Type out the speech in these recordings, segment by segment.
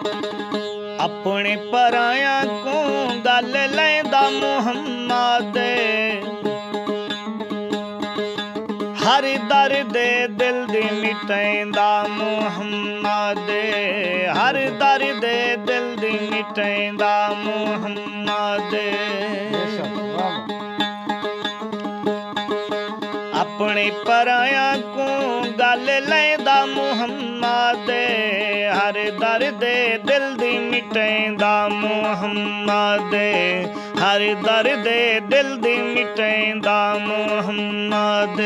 अपने पराया को गल लैंदा मुहम्मद हर दर्द दिल दी मिटाइंदा मुहम्मद हर दर्द दिल दी मिटाइंदा मुहम्मद अपने पराया को गल लैंदा मुहम्मद हर दर्द दिल दी मिटाइंदा मुहम्मद हर दर्द दिल दी मिटाइंदा मुहम्मद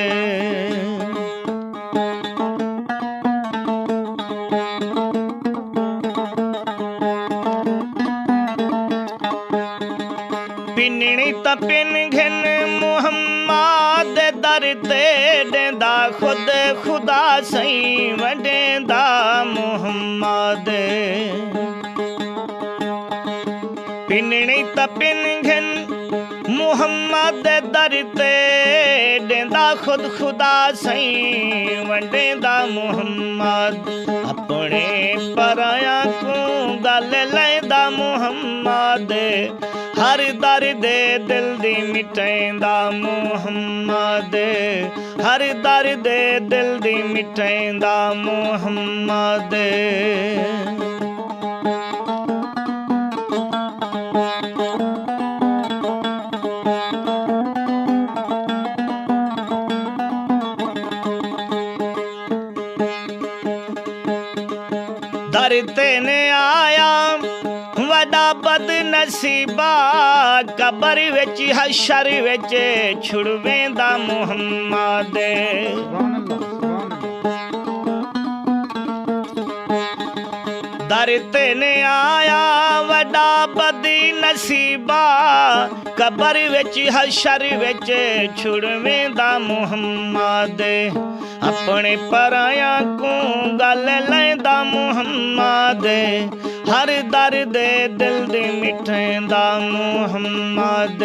पिननी त पिन घिन मुहम्मद दर ते डेंदा खुद खुदा सही वडेंदा मुहम्मद पिननी त पिन घिन मुहम्मद दर ते डेंदा खुद खुदा सही वडेंदा मुहम्मद अपने पराया को गल लैंदा मुहम्मद हर दर्द दिल दी मिटाइंदा मुहम्मद हर दर्द दिल दी मिटाइंदा मुहम्मद दर तेने आया वड़ा बदनसीबा कबर विच हशर विच छुड़वेंदा मुहम्मद दर तेने आया वड़ा बदनसीबा कबर विच हशर विच छुड़वेंदा मुहम्मद अपने पराया को गल लैंदा मुहम्मद हर दर्द दिल दी मिटाइंदा मुहम्मद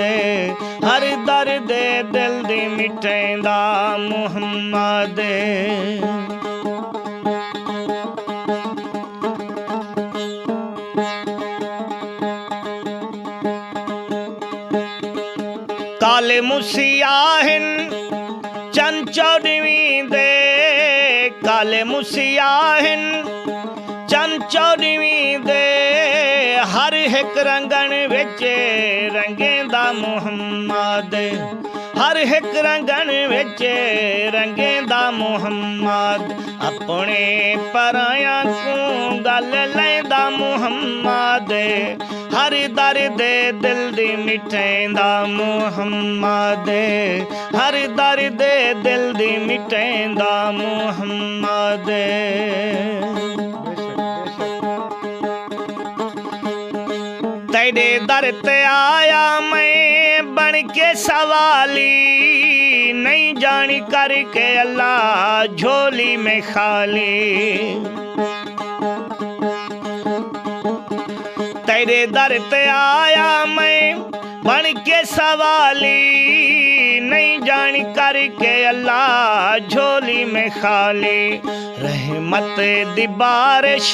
हर दर्द दिल दी मिटाइंदा मुहम्मद काले मुसियाहिन चन चौदवीं दे काले मुसियाहिन चन चौदवीं दे हर एक रंगन विच रंगेंदा मुहम्मद हर एक रंगन विच रंगेंदा मुहम्मद अपने पराया को गल लैंदा मुहम्मद हर दर्द दिल दी मिटाइंदा मुहम्मद हर दर्द दिल दी मिटाइंदा मुहम्मद तेरे दर ते आया मैं बन के सवाली नहीं जानी करके अल्लाह झोली में खाली तेरे दर ते आया मैं बन के सवाली नहीं जानी करके अल्लाह झोली में खाली रहमत दी बारिश